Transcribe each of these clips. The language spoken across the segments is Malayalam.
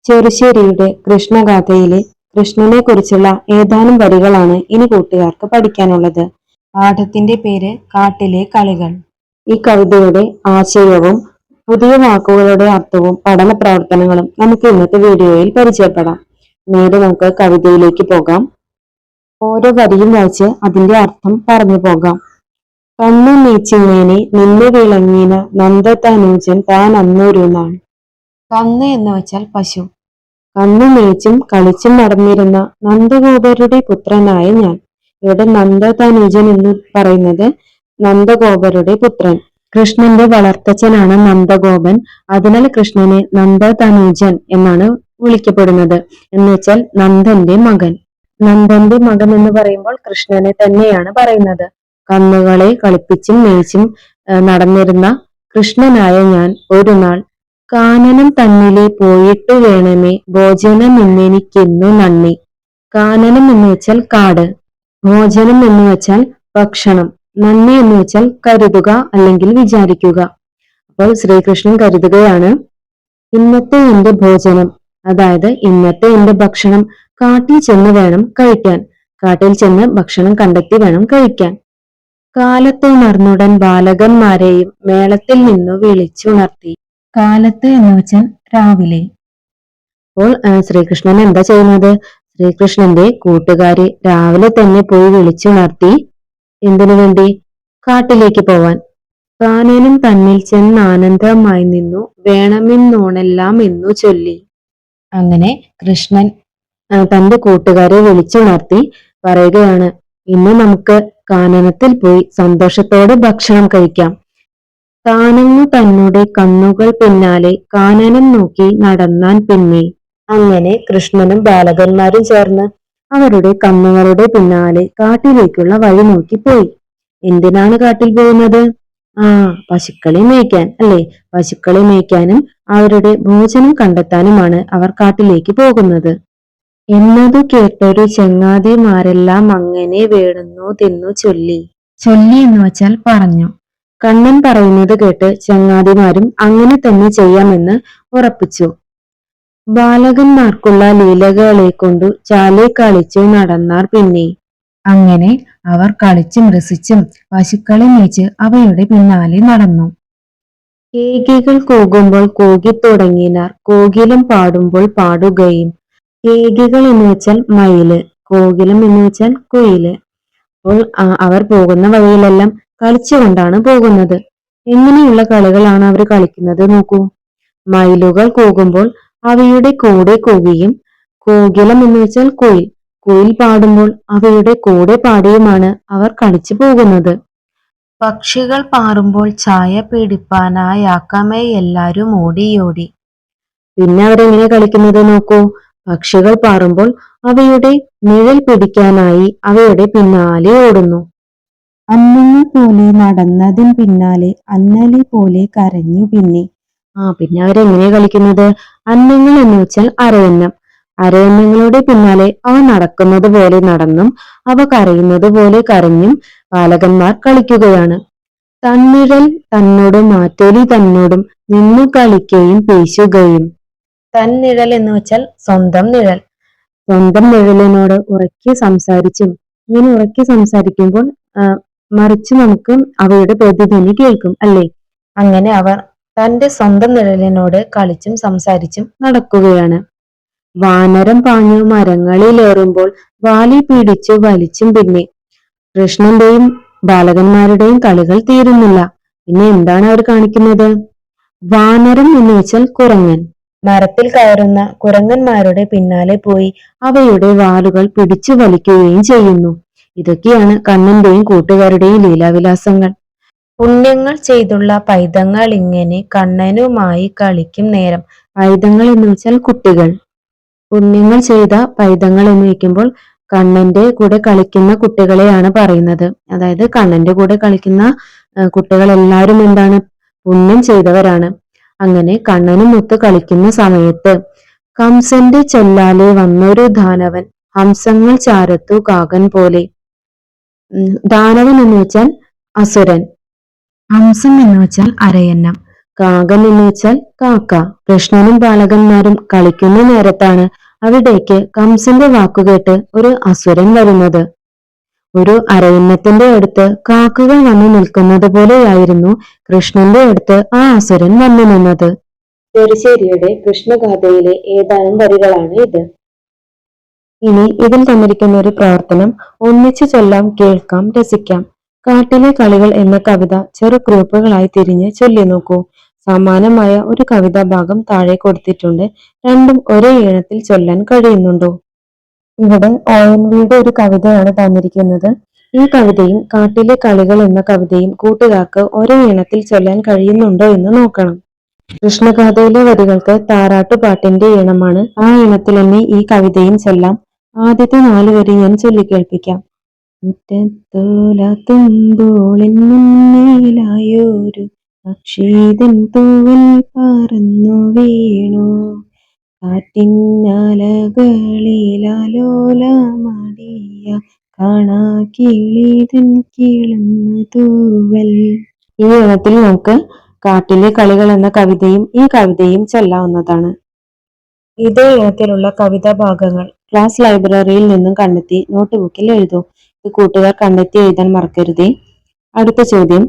ചെറുശ്ശേരിയുടെ കൃഷ്ണഗാഥയിലെ കൃഷ്ണനെ കുറിച്ചുള്ള ഏതാനും വരികളാണ് ഇനി കൂട്ടുകാർക്ക് പഠിക്കാനുള്ളത്. പാഠത്തിന്റെ പേര് കാട്ടിലെ കളികൾ. ഈ കവിതയുടെ ആശയവും പുതിയ വാക്കുകളുടെ അർത്ഥവും പഠന പ്രവർത്തനങ്ങളും നമുക്ക് ഇന്നത്തെ വീഡിയോയിൽ പരിചയപ്പെടാം. നേരെ നമുക്ക് കവിതയിലേക്ക് പോകാം. ഓരോ വരിയും വായിച്ച് അതിന്റെ അർത്ഥം പറഞ്ഞു പോകാം. കണ്ണു നീച്ചിങ്ങനെ നിന്നു വിളങ്ങിന നന്ദതനൂജൻ താൻ അന്നൊരു നാൾ. കന്ന് എന്ന് വെച്ചാൽ പശു. കന്നു മേച്ചും കളിച്ചും നടന്നിരുന്ന നന്ദഗോപരുടെ പുത്രനായ ഞാൻ. ഇവിടെ നന്ദതനുജൻ എന്ന് പറയുന്നത് നന്ദഗോപരുടെ പുത്രൻ. കൃഷ്ണന്റെ വളർത്തച്ഛനാണ് നന്ദഗോപൻ. അതിനാൽ കൃഷ്ണനെ നന്ദതനുജൻ എന്നാണ് വിളിക്കപ്പെടുന്നത്. എന്ന് വെച്ചാൽ നന്ദന്റെ മകൻ. നന്ദന്റെ മകൻ എന്ന് പറയുമ്പോൾ കൃഷ്ണനെ തന്നെയാണ് പറയുന്നത്. കന്നുകളെ കളിപ്പിച്ചും മേച്ചും നടന്നിരുന്ന കൃഷ്ണനായ ഞാൻ ഒരു നാൾ കാനനം തന്നിലെ പോയിട്ടു വേണമേ ഭോജനം എന്നെനിക്കെന്നു നന്ദി. കാനനം എന്ന് വെച്ചാൽ കാട്, ഭോജനം എന്ന് വെച്ചാൽ ഭക്ഷണം, നന്ദി എന്ന് വെച്ചാൽ കരുതുക അല്ലെങ്കിൽ വിചാരിക്കുക. അപ്പോൾ ശ്രീകൃഷ്ണൻ കരുതുകയാണ്, ഇന്നത്തെ എന്റെ ഭോജനം, അതായത് ഇന്നത്തെ എന്റെ ഭക്ഷണം കാട്ടിൽ ചെന്ന് വേണം കഴിക്കാൻ. കാട്ടിൽ ചെന്ന് ഭക്ഷണം കണ്ടെത്തി വേണം കഴിക്കാൻ. കാലത്തുണർന്നുടൻ ബാലകന്മാരെയും മേളത്തിൽ നിന്നു വിളിച്ചുണർത്തി. കാലത്ത് എന്ന് വെച്ചാൽ രാവിലെ. അപ്പോൾ ശ്രീകൃഷ്ണൻ എന്താ ചെയ്യുന്നത്? ശ്രീകൃഷ്ണന്റെ കൂട്ടുകാരെ രാവിലെ തന്നെ പോയി വിളിച്ചുണർത്തി. എന്തിനു വേണ്ടി? കാട്ടിലേക്ക് പോവാൻ. കാനനം തന്നിൽ ചെന്നാനന്ദമായി നിന്നു വേണമെന്നോണെല്ലാം എന്നു ചൊല്ലി. അങ്ങനെ കൃഷ്ണൻ തന്റെ കൂട്ടുകാരെ വിളിച്ചുണർത്തി പറയുകയാണ്, ഇന്ന് നമുക്ക് കാനനത്തിൽ പോയി സന്തോഷത്തോടെ ഭക്ഷണം കഴിക്കാം. താനങ്ങു തന്നുടെ കണ്ണുകൾ പിന്നാലെ കാനനം നോക്കി നടന്നാൻ പിന്നെ. അങ്ങനെ കൃഷ്ണനും ബാലകന്മാരും ചേർന്ന് അവരുടെ കണ്ണുകളുടെ പിന്നാലെ കാട്ടിലേക്കുള്ള വഴി നോക്കി പോയി. എന്തിനാണ് കാട്ടിൽ പോകുന്നത്? പശുക്കളെ മേയ്ക്കാൻ അല്ലെ? പശുക്കളെ മേയ്ക്കാനും അവരുടെ ഭോജനം കണ്ടെത്താനുമാണ് അവർ കാട്ടിലേക്ക് പോകുന്നത്. എന്നതു കേട്ടൊരു ചെങ്ങാതിമാരെല്ലാം അങ്ങനെ വേടുന്നു തിന്നു ചൊല്ലി. ചൊല്ലി എന്ന് വെച്ചാൽ പറഞ്ഞു. കണ്ണൻ പറയുന്നത് കേട്ട് ചങ്ങാതിമാരും അങ്ങനെ തന്നെ ചെയ്യാമെന്ന് ഉറപ്പിച്ചു. ബാലകന്മാർക്കുള്ള ലീലകളെ കൊണ്ടു ചാലെ കളിച്ചു നടന്നാർ പിന്നെ. അങ്ങനെ അവർ കളിച്ചും രസിച്ചും പശുക്കളെ മേച്ച് അവയുടെ പിന്നാലെ നടന്നു. കേകികൾ കൂകുമ്പോൾ കൂകിത്തുടങ്ങിനാർ കോകിലം പാടുമ്പോൾ പാടുകയും. കേകികൾ എന്ന് വെച്ചാൽ മയില്, കോകിലം എന്ന് വെച്ചാൽ കുയില്. അപ്പോൾ അവർ പോകുന്ന വഴിയിലെല്ലാം കളിച്ചുകൊണ്ടാണ് പോകുന്നത്. എങ്ങനെയുള്ള കളികളാണ് അവർ കളിക്കുന്നത് നോക്കൂ. മയിലുകൾ കൂകുമ്പോൾ അവയുടെ കൂടെ കൂകിയും, കോകിലം എന്ന് വെച്ചാൽ കുയിൽ, കുയിൽ പാടുമ്പോൾ അവയുടെ കൂടെ പാടിയുമാണ് അവർ കളിച്ചു പോകുന്നത്. പക്ഷികൾ പാറുമ്പോൾ ചായ പിടിപ്പാനായാക്കമേ എല്ലാരും ഓടിയോടി. പിന്നെ അവരെങ്ങനെ കളിക്കുന്നത് നോക്കൂ. പക്ഷികൾ പാറുമ്പോൾ അവയുടെ നിഴൽ പിടിക്കാനായി അവയുടെ പിന്നാലെ ഓടുന്നു. അന്നങ്ങൾ പോലെ നടന്നതിന് പിന്നാലെ അന്നലി പോലെ കരഞ്ഞു പിന്നെ. പിന്നെ അവരെങ്ങനെ കളിക്കുന്നത്? അന്നങ്ങൾ എന്ന് വെച്ചാൽ അരയന്നം. അരയന്നങ്ങളുടെ പിന്നാലെ അവ നടക്കുന്നത് പോലെ നടന്നും അവ കരയുന്നത് പോലെ കരഞ്ഞും ബാലകന്മാർ കളിക്കുകയാണ്. തന്നിഴൽ തന്നോടും മാറ്റൊലി തന്നോടും നിന്നു കളിക്കുകയും പേശുകയും. തന്നിഴൽ എന്ന് വെച്ചാൽ സ്വന്തം നിഴൽ. സ്വന്തം നിഴലിനോട് ഉറക്കി സംസാരിച്ചും, ഇങ്ങനെ ഉറക്കി സംസാരിക്കുമ്പോൾ മറിച്ച് നമുക്ക് അവയുടെ പ്രതിധ്വനി കേൾക്കും അല്ലേ? അങ്ങനെ അവർ തന്റെ സ്വന്തം നിഴലിനോട് കളിച്ചും സംസാരിച്ചും നടക്കുകയാണ്. വാനരം പാഞ്ഞു മരങ്ങളിലേറുമ്പോൾ വാലി പിടിച്ചു വലിച്ചും പിന്നെ. കൃഷ്ണന്റെയും ബാലകന്മാരുടെയും കളികൾ തീരുന്നില്ല. പിന്നെ എന്താണ് അവർ കാണിക്കുന്നത്? വാനരം എന്ന് വെച്ചാൽ കുരങ്ങൻ. മരത്തിൽ കയറുന്ന കുരങ്ങന്മാരുടെ പിന്നാലെ പോയി അവയുടെ വാലുകൾ പിടിച്ചു വലിക്കുകയും ചെയ്യുന്നു. ഇതൊക്കെയാണ് കണ്ണന്റെയും കൂട്ടുകാരുടെയും ലീലാവിലാസങ്ങൾ. പുണ്യങ്ങൾ ചെയ്തുള്ള പൈതങ്ങൾ ഇങ്ങനെ കണ്ണനുമായി കളിക്കും നേരം. പൈതങ്ങൾ എന്ന് വെച്ചാൽ കുട്ടികൾ. പുണ്യങ്ങൾ ചെയ്ത പൈതങ്ങൾ എന്ന് വയ്ക്കുമ്പോൾ കണ്ണന്റെ കൂടെ കളിക്കുന്ന കുട്ടികളെയാണ് പറയുന്നത്. അതായത് കണ്ണന്റെ കൂടെ കളിക്കുന്ന കുട്ടികൾ എല്ലാവരും എന്താണ്? പുണ്യം ചെയ്തവരാണ്. അങ്ങനെ കണ്ണനുമൊത്ത് കളിക്കുന്ന സമയത്ത് കംസന്റെ ചെല്ലാലെ വന്നൊരു ദാനവൻ ഹംസങ്ങൾ ചാരത്തു കാകൻ പോലെ. ദാനവൻ എന്ന് വെച്ചാൽ അസുരൻ, ഹംസം എന്ന് വെച്ചാൽ അരയന്നം. കാകൻ എന്ന് വെച്ചാൽ കാക്ക. കൃഷ്ണനും ബാലകന്മാരും കളിക്കുന്ന നേരത്താണ് അവിടേക്ക് കംസന്റെ വാക്കുകേട്ട് ഒരു അസുരൻ വരുന്നത്. ഒരു അരയന്നത്തിന്റെ അടുത്ത് കാക്കകൾ വന്നു നിൽക്കുന്നത് പോലെയായിരുന്നു കൃഷ്ണന്റെ അടുത്ത് ആ അസുരൻ വന്നു നിന്നത്. ചെറുശ്ശേരിയുടെ കൃഷ്ണഗാഥയിലെ ഏതാനും വരികളാണ് ഇത്. ഇനി ഇതിൽ തന്നിരിക്കുന്ന ഒരു പ്രവർത്തനം ഒന്നിച്ചു ചൊല്ലാം, കേൾക്കാം, രസിക്കാം. കാട്ടിലെ കളികൾ എന്ന കവിത ചെറു ഗ്രൂപ്പുകളായി തിരിഞ്ഞ് ചൊല്ലി നോക്കൂ. സമാനമായ ഒരു കവിതാ ഭാഗം താഴെ കൊടുത്തിട്ടുണ്ട്. രണ്ടും ഒരേ ഈണത്തിൽ ചൊല്ലാൻ കഴിയുന്നുണ്ടോ? ഇവിടെ ONVയുടെ ഒരു കവിതയാണ് തന്നിരിക്കുന്നത്. ഈ കവിതയും കാട്ടിലെ കളികൾ എന്ന കവിതയും കൂട്ടുകാർക്ക് ഒരേ ഈണത്തിൽ ചൊല്ലാൻ കഴിയുന്നുണ്ടോ എന്ന് നോക്കണം. കൃഷ്ണഗാഥയിലെ വരികൾക്ക് താരാട്ടുപാട്ടിന്റെ ഈണമാണ്. ആ ഈണത്തിൽ തന്നെ ഈ കവിതയും ചൊല്ലാം. ആദ്യത്തെ 4 വരി ഞാൻ ചൊല്ലിക്കേൾപ്പിക്കാം. മുറ്റത്തോല തുമ്പോളിൻ മുന്നിലായൊരു പക്ഷീതൻ തൂവൽ പറന്നു വീണു, കാറ്റിന്നാലകളിലാലോലമാടിയ കാണാക്കിളിതൻ കിളന്നു തൂവൽ. ഈ ഈണത്തിൽ നമുക്ക് കാട്ടിലെ കളികൾ എന്ന കവിതയും ഈ കവിതയും ചൊല്ലാവുന്നതാണ്. ഇതേ ഇനത്തിലുള്ള കവിതാ ഭാഗങ്ങൾ ക്ലാസ് ലൈബ്രറിയിൽ നിന്നും കണ്ടെത്തി നോട്ട് ബുക്കിൽ എഴുതൂ. ഇത് കൂട്ടുകാർ കണ്ടെത്തി എഴുതാൻ മറക്കരുതേ. അടുത്ത ചോദ്യം,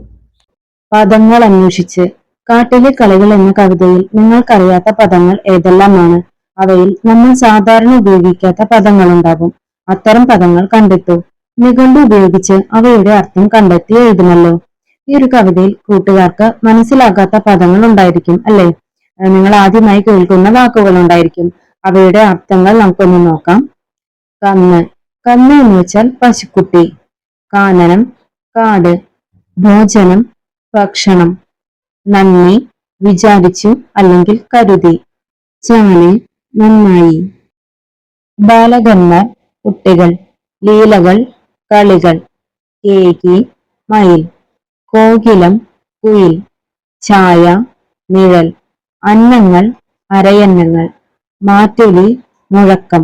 പദങ്ങൾ അന്വേഷിച്ച്. കാട്ടിലെ കളികൾ എന്ന കവിതയിൽ നിങ്ങൾക്കറിയാത്ത പദങ്ങൾ ഏതെല്ലാമാണ്? അവയിൽ നമ്മൾ സാധാരണ ഉപയോഗിക്കാത്ത പദങ്ങളുണ്ടാകും. അത്തരം പദങ്ങൾ കണ്ടെത്തൂ. നിഘണ്ടു ഉപയോഗിച്ച് അവയുടെ അർത്ഥം കണ്ടെത്തി എഴുതുമല്ലോ. ഈ ഒരു കവിതയിൽ കൂട്ടുകാർക്ക് മനസ്സിലാകാത്ത പദങ്ങൾ ഉണ്ടായിരിക്കും അല്ലേ? നിങ്ങൾ ആദ്യമായി കേൾക്കുന്ന വാക്കുകൾ ഉണ്ടായിരിക്കും. അവയുടെ അർത്ഥങ്ങൾ നമുക്കൊന്ന് നോക്കാം. കന്ന്. കന്ന് എന്ന് വെച്ചാൽ പശുക്കുട്ടി. കാനനം, കാട്. ഭോജനം, ഭക്ഷണം. നന്ദി, വിചാരിച്ചു അല്ലെങ്കിൽ കരുതി. ചാല്, നന്നായി. ബാലകന്മാർ, കുട്ടികൾ. ലീലകൾ, കളികൾ. കേകി, മയിൽ. കോകിലം, കുയിൽ. ഛായ, നിഴൽ. അന്നങ്ങൾ, അരയന്നങ്ങൾ. മാറ്റൊലി, മുഴക്കം.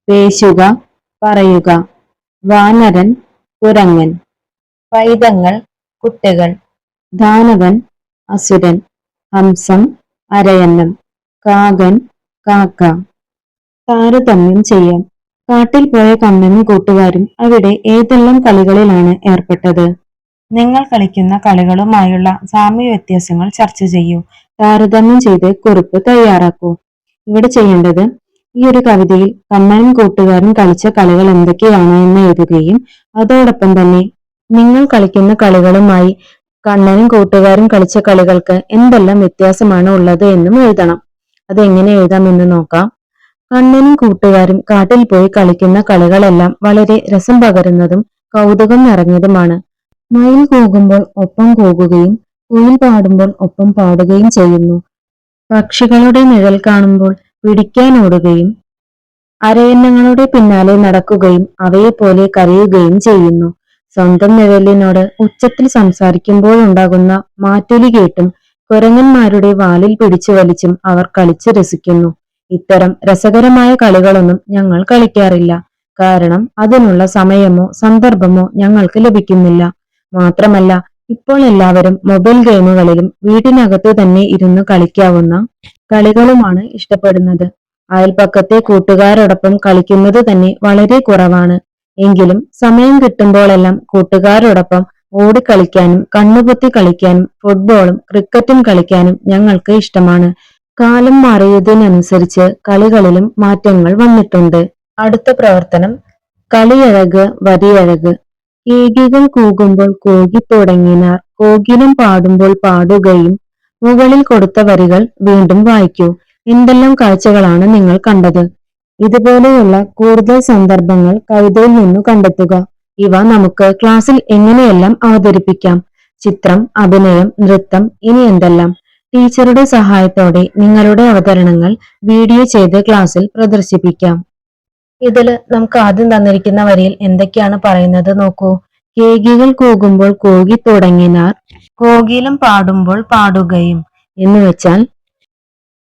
പേശുക, പറയുക. വാനരൻ, കുരങ്ങൻ. പൈതങ്ങൾ, കുട്ടികൾ. ദാനവൻ, അസുരൻ. ഹംസം, അരയന്നം. കാകൻ, കാക്ക. താരതമ്യം ചെയ്യാം. കാട്ടിൽ പോയ കണ്ണനും കൂട്ടുകാരും അവിടെ ഏതെല്ലാം കളികളിലാണ് ഏർപ്പെട്ടത്? നിങ്ങൾ കളിക്കുന്ന കളികളുമായുള്ള സാമ്യ വ്യത്യാസങ്ങൾ ചർച്ച ചെയ്യൂ. താരതമ്യം ചെയ്ത് കുറിപ്പ് തയ്യാറാക്കൂ. ഇവിടെ ചെയ്യേണ്ടത്, ഈ ഒരു കവിതയിൽ കണ്ണനും കൂട്ടുകാരും കളിച്ച കളികൾ എന്തൊക്കെയാണ് എന്ന് എഴുതുകയും അതോടൊപ്പം തന്നെ നിങ്ങൾ കളിക്കുന്ന കളികളുമായി കണ്ണനും കൂട്ടുകാരും കളിച്ച കളികൾക്ക് എന്തെല്ലാം വ്യത്യാസമാണ് ഉള്ളത് എന്നും എഴുതണം. അതെങ്ങനെ എഴുതാമെന്ന് നോക്കാം. കണ്ണനും കൂട്ടുകാരും കാട്ടിൽ പോയി കളിക്കുന്ന കളികളെല്ലാം വളരെ രസം പകരുന്നതും കൗതുകം നിറഞ്ഞതുമാണ്. മയിൽ കൂകുമ്പോൾ ഒപ്പം കൂകുകയും കുയിൽ പാടുമ്പോൾ ഒപ്പം പാടുകയും ചെയ്യുന്നു. പക്ഷികളുടെ നിഴൽ കാണുമ്പോൾ പിടിക്കാനോടുകയും അരയന്നങ്ങളുടെ പിന്നാലെ നടക്കുകയും അവയെപ്പോലെ കരയുകയും ചെയ്യുന്നു. സ്വന്തം നിഴലിനോട് ഉച്ചത്തിൽ സംസാരിക്കുമ്പോഴുണ്ടാകുന്ന മാറ്റൊലി കേട്ടും കുരങ്ങന്മാരുടെ വാലിൽ പിടിച്ചു വലിച്ചും അവർ കളിച്ച് രസിക്കുന്നു. ഇത്തരം രസകരമായ കളികളൊന്നും ഞങ്ങൾ കളിക്കാറില്ല. കാരണം അതിനുള്ള സമയമോ സന്ദർഭമോ ഞങ്ങൾക്ക് ലഭിക്കുന്നില്ല. മാത്രമല്ല, ഇപ്പോൾ എല്ലാവരും മൊബൈൽ ഗെയിമുകളിലും വീട്ടിനകത്ത് തന്നെ ഇരുന്ന് കളിക്കാവുന്ന കളികളുമാണ് ഇഷ്ടപ്പെടുന്നത്. അയൽപക്കത്തെ കൂട്ടുകാരോടൊപ്പം കളിക്കുന്നത് തന്നെ വളരെ കുറവാണ്. എങ്കിലും സമയം കിട്ടുമ്പോഴെല്ലാം കൂട്ടുകാരോടൊപ്പം ഓടിക്കളിക്കാനും കണ്ണുപൊത്തി കളിക്കാനും ഫുട്ബോളും ക്രിക്കറ്റും കളിക്കാനും ഞങ്ങൾക്ക് ഇഷ്ടമാണ്. കാലം മാറിയതിനനുസരിച്ച് കളികളിലും മാറ്റങ്ങൾ വന്നിട്ടുണ്ട്. അടുത്ത പ്രവർത്തനം, കളിയഴക് വരിയഴക്. കേകികൾ കൂകുമ്പോൾ കൂകിത്തുടങ്ങിനാർ കോകിലം പാടുമ്പോൾ പാടുകയും. മുകളിൽ കൊടുത്ത വരികൾ വീണ്ടും വായിക്കൂ. എന്തെല്ലാം കാഴ്ചകളാണ് നിങ്ങൾ കണ്ടത്? ഇതുപോലെയുള്ള കൂടുതൽ സന്ദർഭങ്ങൾ കവിതയിൽ നിന്നു കണ്ടെത്തുക. ഇവ നമുക്ക് ക്ലാസ്സിൽ എങ്ങനെയെല്ലാം അവതരിപ്പിക്കാം? ചിത്രം, അഭിനയം, നൃത്തം, ഇനി എന്തെല്ലാം? ടീച്ചറുടെ സഹായത്തോടെ നിങ്ങളുടെ അവതരണങ്ങൾ വീഡിയോ ചെയ്ത് ക്ലാസ്സിൽ പ്രദർശിപ്പിക്കാം. ഇതിൽ നമുക്ക് ആദ്യം തന്നിരിക്കുന്ന വരിയിൽ എന്തൊക്കെയാണ് പറയുന്നത് നോക്കൂ. കേകികൾ കൂകുമ്പോൾ കൂകി തുടങ്ങിനാർ കോകിലം പാടുമ്പോൾ പാടുകയും എന്ന് വെച്ചാൽ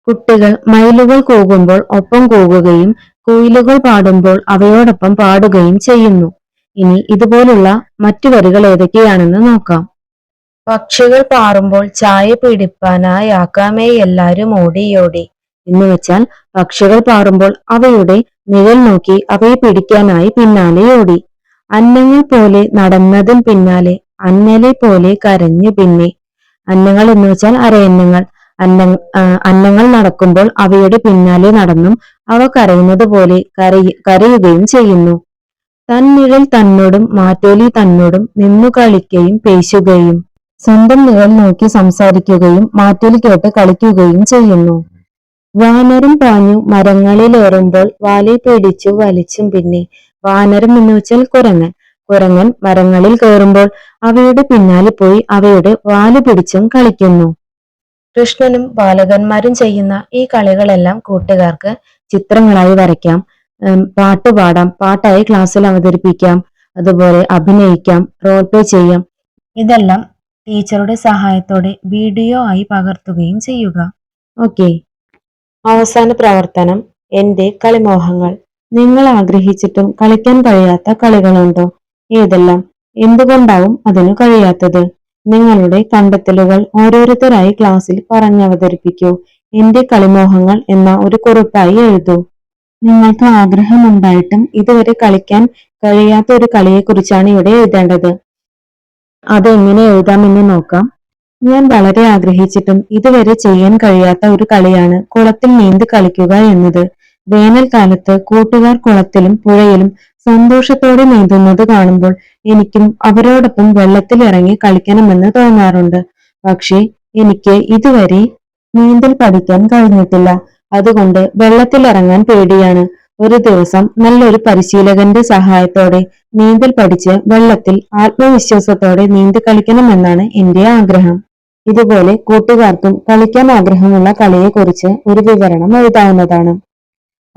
കുട്ടികൾ മയിലുകൾ കൂകുമ്പോൾ ഒപ്പം കൂകുകയും കുയിലുകൾ പാടുമ്പോൾ അവയോടൊപ്പം പാടുകയും ചെയ്യുന്നു. ഇനി ഇതുപോലുള്ള മറ്റു വരികൾ ഏതൊക്കെയാണെന്ന് നോക്കാം. പക്ഷികൾ പാറുമ്പോൾ ചായ പിടിപ്പാനായി ആക്കാമേ എല്ലാരും ഓടിയോടി. എന്ന് വെച്ചാൽ പക്ഷികൾ പാറുമ്പോൾ അവയുടെ നിഴൽ നോക്കി അവയെ പിടിക്കാനായി പിന്നാലെ ഓടി. അന്നങ്ങൾ പോലെ നടന്നതും പിന്നാലെ അന്നലെ പോലെ കരഞ്ഞു പിന്നെ. അന്നങ്ങൾ എന്ന് വെച്ചാൽ അരയന്നങ്ങൾ. അന്നങ്ങൾ നടക്കുമ്പോൾ അവയുടെ പിന്നാലെ നടന്നും അവ കരയുന്നത് പോലെ കരയുകയും ചെയ്യുന്നു. തന്നിഴൽ തന്നോടും മാറ്റോലി തന്നോടും നിന്നു കളിക്കുകയും പേശുകയും. സ്വന്തം നിഴൽ നോക്കി സംസാരിക്കുകയും മാറ്റൊലി കേട്ട് കളിക്കുകയും ചെയ്യുന്നു. വാനരം പാഞ്ഞു മരങ്ങളിലേറുമ്പോൾ വാലെ പിടിച്ചു വലിച്ചും പിന്നെ. വാനരം എന്ന് വെച്ചാൽ കുരങ്ങൻ. കുരങ്ങൻ മരങ്ങളിൽ കയറുമ്പോൾ അവയുടെ പിന്നാലെ പോയി അവയുടെ വാല് പിടിച്ചും കളിക്കുന്നു. കൃഷ്ണനും ബാലകന്മാരും ചെയ്യുന്ന ഈ കളികളെല്ലാം കൂട്ടുകാർക്ക് ചിത്രങ്ങളായി വരയ്ക്കാം, പാട്ടുപാടാം, പാട്ടായി ക്ലാസ്സിൽ അവതരിപ്പിക്കാം, അതുപോലെ അഭിനയിക്കാം, റോൾ പ്ലേ ചെയ്യാം. ഇതെല്ലാം ടീച്ചറുടെ സഹായത്തോടെ വീഡിയോ ആയി പകർത്തുകയും ചെയ്യുക. ഓക്കെ. അവസാന പ്രവർത്തനം എന്റെ കളിമോഹങ്ങൾ. നിങ്ങൾ ആഗ്രഹിച്ചിട്ടും കളിക്കാൻ കഴിയാത്ത കളികളുണ്ടോ? ഏതെല്ലാം? എന്തുകൊണ്ടാവും അതിനു കഴിയാത്തത്? നിങ്ങളുടെ കണ്ടെത്തലുകൾ ഓരോരുത്തരായി ക്ലാസ്സിൽ പറഞ്ഞവതരിപ്പിക്കൂ. എന്റെ കളിമോഹങ്ങൾ എന്ന ഒരു കുറിപ്പായി എഴുതൂ. നിങ്ങൾക്ക് ആഗ്രഹമുണ്ടായിട്ടും ഇതുവരെ കളിക്കാൻ കഴിയാത്ത ഒരു കളിയെക്കുറിച്ചാണ് ഇവിടെ എഴുതേണ്ടത്. അതെങ്ങനെ എഴുതാമെന്ന് നോക്കാം. ഞാൻ വളരെ ആഗ്രഹിച്ചിട്ടും ഇതുവരെ ചെയ്യാൻ കഴിയാത്ത ഒരു കളിയാണ് കുളത്തിൽ നീന്തി കളിക്കുക എന്നത്. വേനൽക്കാലത്ത് കൂട്ടുകാർ കുളത്തിലും പുഴയിലും സന്തോഷത്തോടെ നീന്തുന്നത് കാണുമ്പോൾ എനിക്കും അവരോടൊപ്പം വെള്ളത്തിൽ ഇറങ്ങി കളിക്കണമെന്ന് തോന്നാറുണ്ട്. പക്ഷേ എനിക്ക് ഇതുവരെ നീന്തൽ പഠിക്കാൻ കഴിഞ്ഞിട്ടില്ല. അതുകൊണ്ട് വെള്ളത്തിൽ ഇറങ്ങാൻ പേടിയാണ്. ഒരു ദിവസം നല്ലൊരു പരിശീലകന്റെ സഹായത്തോടെ നീന്തൽ പഠിച്ച് വെള്ളത്തിൽ ആത്മവിശ്വാസത്തോടെ നീന്തി കളിക്കണമെന്നാണ് എന്റെ ആഗ്രഹം. ഇതുപോലെ കൂട്ടുകാർക്കും കളിക്കാൻ ആഗ്രഹമുള്ള കളിയെക്കുറിച്ച് ഒരു വിവരണം എഴുതാവുന്നതാണ്.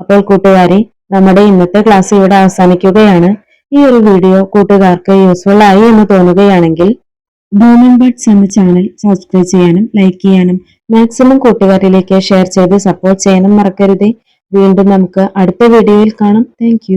അപ്പോൾ കൂട്ടുകാരെ, നമ്മുടെ ഇന്നത്തെ ക്ലാസ് ഇവിടെ അവസാനിക്കുകയാണ്. ഈ ഒരു വീഡിയോ കൂട്ടുകാർക്ക് യൂസ്ഫുൾ ആയി എന്ന് തോന്നുകയാണെങ്കിൽ ഡോൺ ബഡ്സ് എന്ന ചാനൽ സബ്സ്ക്രൈബ് ചെയ്യാനും ലൈക്ക് ചെയ്യാനും മാക്സിമം കൂട്ടുകാരിലേക്ക് ഷെയർ ചെയ്ത് സപ്പോർട്ട് ചെയ്യാനും മറക്കരുതേ. വീണ്ടും നമുക്ക് അടുത്ത വീഡിയോയിൽ കാണാം. താങ്ക്